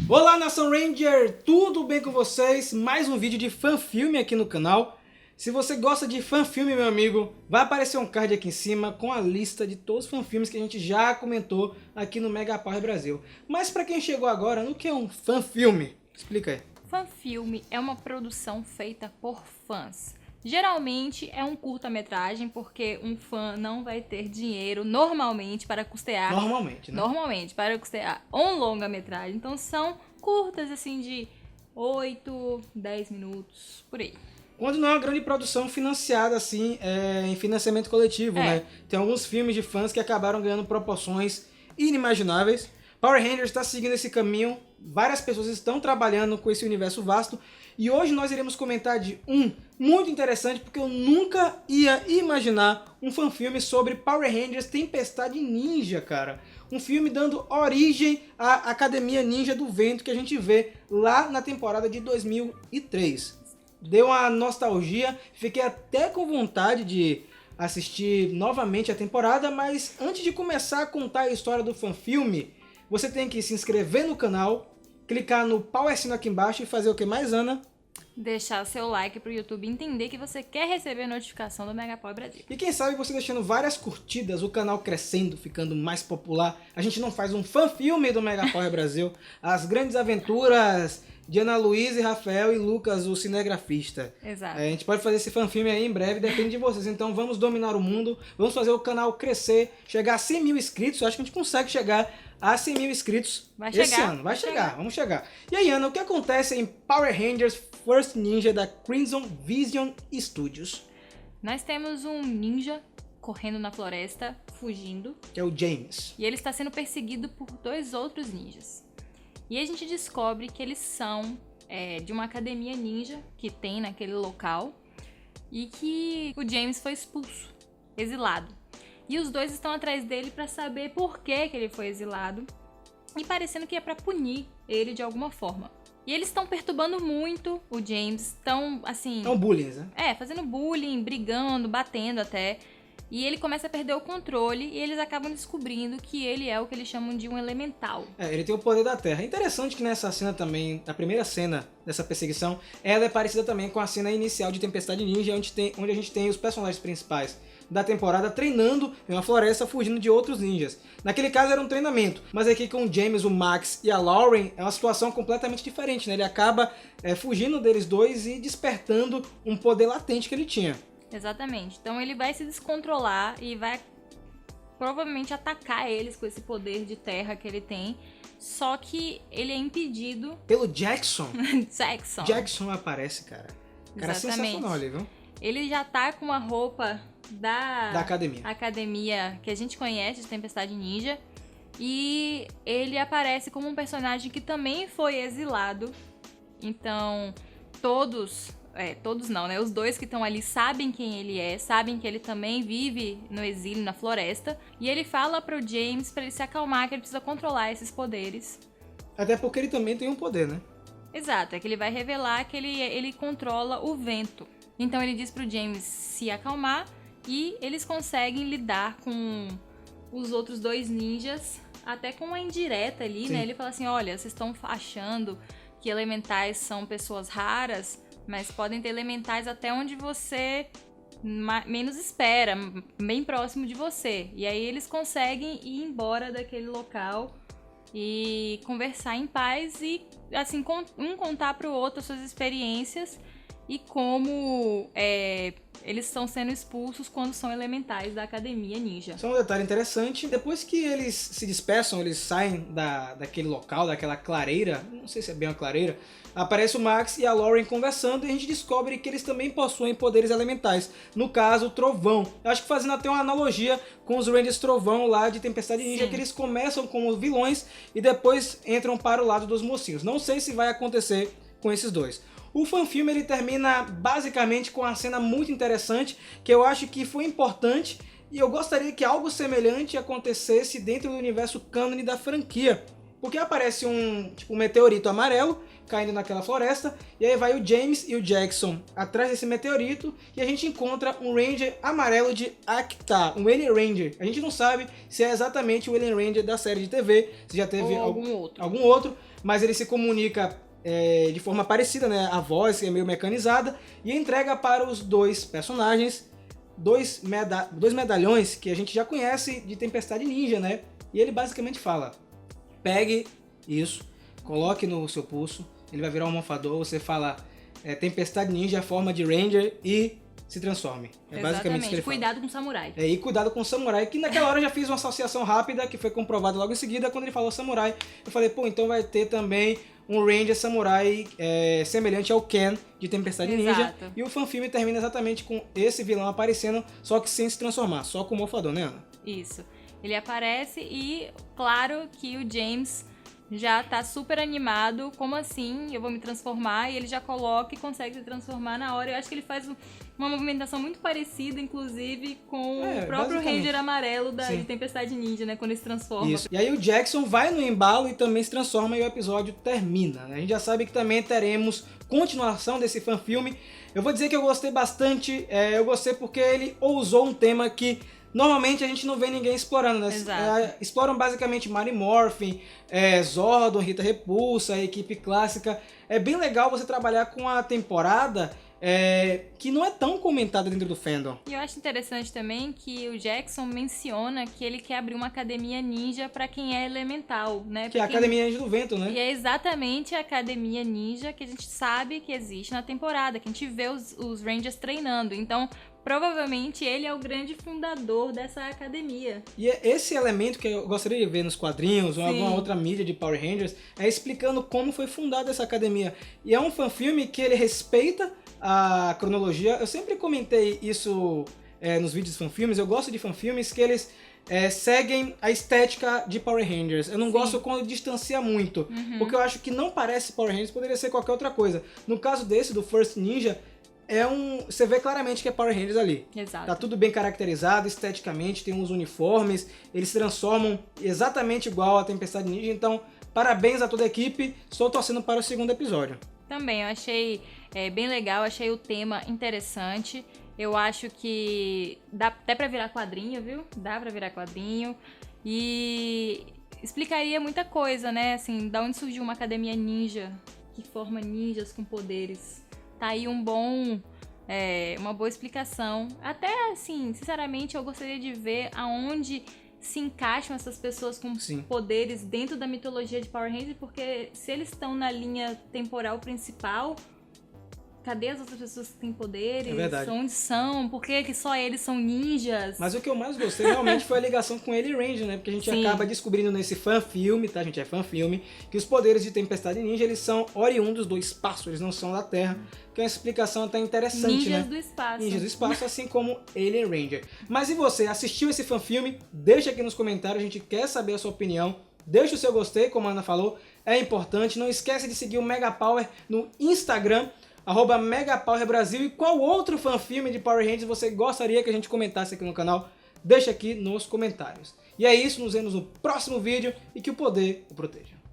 Olá, Nação Ranger! Tudo bem com vocês? Mais um vídeo de fanfilme aqui no canal. Se você gosta de fanfilme, meu amigo, vai aparecer um card aqui em cima com a lista de todos os fanfilmes que a gente já comentou aqui no Mega Power Brasil. Mas para quem chegou agora, o que é um fanfilme? Explica aí. Fanfilme é uma produção feita por fãs. Geralmente é um curta-metragem, porque um fã não vai ter dinheiro normalmente para custear... Normalmente, né? Normalmente, para custear um longa-metragem. Então são curtas assim de 8, 10 minutos, por aí. Quando não é uma grande produção financiada assim, em financiamento coletivo, né? Tem alguns filmes de fãs que acabaram ganhando proporções inimagináveis. Power Rangers está seguindo esse caminho, várias pessoas estão trabalhando com esse universo vasto e hoje nós iremos comentar de um muito interessante porque eu nunca ia imaginar um fanfilme sobre Power Rangers Tempestade Ninja, cara. Um filme dando origem à Academia Ninja do Vento que a gente vê lá na temporada de 2003. Deu uma nostalgia, fiquei até com vontade de assistir novamente a temporada, mas antes de começar a contar a história do fanfilme, você tem que se inscrever no canal, clicar no pau sino aqui embaixo e fazer o que mais, Ana? Deixar seu like pro YouTube entender que você quer receber a notificação do Mega Power Brasil. E quem sabe você deixando várias curtidas, o canal crescendo, ficando mais popular. A gente não faz um fanfilme do Mega Power Brasil, as grandes aventuras de Ana Luísa e Rafael e Lucas, o cinegrafista. Exato. A gente pode fazer esse fanfilme aí em breve, depende de vocês. Então vamos dominar o mundo, vamos fazer o canal crescer, chegar a 100 mil inscritos. Eu acho que a gente consegue chegar a 100 mil inscritos esse ano. Vai chegar, vamos chegar. E aí, Ana, o que acontece em Power Rangers First Ninja da Crimson Vision Studios? Nós temos um ninja correndo na floresta, fugindo. Que é o James. E ele está sendo perseguido por dois outros ninjas. E a gente descobre que eles são de uma academia ninja que tem naquele local e que o James foi expulso, exilado. E os dois estão atrás dele para saber por que ele foi exilado e parecendo que é para punir ele de alguma forma. E eles estão perturbando muito o James, estão assim... São bullying, né? Fazendo bullying, brigando, batendo até. E ele começa a perder o controle e eles acabam descobrindo que ele é o que eles chamam de um elemental. Ele tem o poder da Terra. É interessante que nessa cena também, a primeira cena dessa perseguição, ela é parecida também com a cena inicial de Tempestade Ninja, onde a gente tem os personagens principais da temporada treinando em uma floresta, fugindo de outros ninjas. Naquele caso era um treinamento, mas aqui com o James, o Max e a Lauren é uma situação completamente diferente, né? Ele acaba fugindo deles dois e despertando um poder latente que ele tinha. Exatamente. Então ele vai se descontrolar e vai provavelmente atacar eles com esse poder de terra que ele tem. Só que ele é impedido... Pelo Jackson. Jackson. Jackson aparece, cara. O cara é sensacional ali, viu? Ele já tá com a roupa da academia que a gente conhece de Tempestade Ninja. E ele aparece como um personagem que também foi exilado. Então, todos não, né? Os dois que estão ali sabem quem ele é, sabem que ele também vive no exílio, na floresta. E ele fala pro James pra ele se acalmar, que ele precisa controlar esses poderes. Até porque ele também tem um poder, né? Exato, é que ele vai revelar que ele controla o vento. Então ele diz pro James se acalmar e eles conseguem lidar com os outros dois ninjas, até com uma indireta ali, Sim. né? Ele fala assim, olha, vocês estão achando que elementais são pessoas raras, mas podem ter elementais até onde você menos espera, bem próximo de você. E aí eles conseguem ir embora daquele local e conversar em paz e, assim, um contar pro outro as suas experiências e como eles estão sendo expulsos quando são elementais da Academia Ninja. Só um detalhe interessante, depois que eles se dispersam, eles saem daquele local, daquela clareira, não sei se é bem uma clareira, aparece o Max e a Lauren conversando e a gente descobre que eles também possuem poderes elementais, no caso, Trovão. Eu acho que fazendo até uma analogia com os Rangers Trovão lá de Tempestade Ninja, Sim. Que eles começam como vilões e depois entram para o lado dos mocinhos. Não sei se vai acontecer com esses dois. O fanfilme ele termina basicamente com uma cena muito interessante que eu acho que foi importante e eu gostaria que algo semelhante acontecesse dentro do universo cânone da franquia. Porque aparece um meteorito amarelo caindo naquela floresta, e aí vai o James e o Jackson atrás desse meteorito, e a gente encontra um Ranger amarelo de Acta, um Alien Ranger. A gente não sabe se é exatamente o Alien Ranger da série de TV, se já teve algum outro, mas ele se comunica de forma parecida, né? A voz é meio mecanizada, e entrega para os dois personagens dois medalhões que a gente já conhece de Tempestade Ninja, né? E ele basicamente fala: pegue isso, coloque no seu pulso, ele vai virar um almofador, você fala Tempestade Ninja, forma de Ranger e se transforme. Basicamente isso que ele cuidado fala. Com o samurai. E cuidado com o samurai, que naquela hora eu já fiz uma associação rápida, que foi comprovada logo em seguida, quando ele falou samurai, eu falei, pô, então vai ter também um Ranger samurai semelhante ao Ken de Tempestade Ninja. E o fanfilme termina exatamente com esse vilão aparecendo, só que sem se transformar, só com o almofador, né, Ana? Isso. Ele aparece e, claro, que o James já tá super animado. Como assim? Eu vou me transformar? E ele já coloca e consegue se transformar na hora. Eu acho que ele faz uma movimentação muito parecida, inclusive, com o próprio Ranger amarelo de Tempestade Ninja, né? Quando ele se transforma. Isso. E aí o Jackson vai no embalo e também se transforma e o episódio termina, né? A gente já sabe que também teremos continuação desse fanfilme. Eu vou dizer que eu gostei bastante. Eu gostei porque ele ousou um tema que normalmente a gente não vê ninguém explorando, né? Exploram basicamente Mighty Morphin, Zordon, Rita Repulsa, a equipe clássica. É bem legal você trabalhar com a temporada que não é tão comentada dentro do fandom. E eu acho interessante também que o Jackson menciona que ele quer abrir uma academia ninja pra quem é elemental, né? Que é a Academia Ninja do Vento, né? E é exatamente a academia ninja que a gente sabe que existe na temporada, que a gente vê os Rangers treinando. Então, provavelmente ele é o grande fundador dessa academia. E esse elemento que eu gostaria de ver nos quadrinhos ou em alguma outra mídia de Power Rangers é explicando como foi fundada essa academia. E é um fanfilme que ele respeita a cronologia. Eu sempre comentei isso nos vídeos de fanfilmes. Eu gosto de fanfilmes que eles seguem a estética de Power Rangers. Eu não gosto quando distancia muito, porque eu acho que não parece Power Rangers, poderia ser qualquer outra coisa. No caso desse, do First Ninja, você vê claramente que é Power Rangers ali. Exato. Tá tudo bem caracterizado esteticamente, tem uns uniformes, eles se transformam exatamente igual a Tempestade Ninja, então parabéns a toda a equipe, estou torcendo para o segundo episódio. Também, eu achei bem legal, achei o tema interessante, eu acho que dá até pra virar quadrinho, viu? Dá pra virar quadrinho e explicaria muita coisa, né? Assim, da onde surgiu uma academia ninja que forma ninjas com poderes. Tá aí uma boa explicação. Até, assim, sinceramente, eu gostaria de ver aonde se encaixam essas pessoas com poderes dentro da mitologia de Power Rangers, porque se eles estão na linha temporal principal, cadê as outras pessoas que têm poderes? É verdade. Onde são? Por que só eles são ninjas? Mas o que eu mais gostei realmente foi a ligação com Alien Ranger, né? Porque a gente acaba descobrindo nesse fan-filme, tá? A gente é fan-filme, que os poderes de Tempestade Ninja, eles são oriundos do espaço, eles não são da Terra. Que é uma explicação até interessante, Ninjas né? do espaço. Ninjas do espaço, assim como Alien Ranger. Mas e você, assistiu esse fan-filme? Deixa aqui nos comentários, a gente quer saber a sua opinião. Deixa o seu gostei, como a Ana falou, é importante. Não esquece de seguir o Mega Power no Instagram, @MegaPowerBrasil. E qual outro fanfilme de Power Rangers você gostaria que a gente comentasse aqui no canal? Deixa aqui nos comentários. E é isso, nos vemos no próximo vídeo e que o poder o proteja.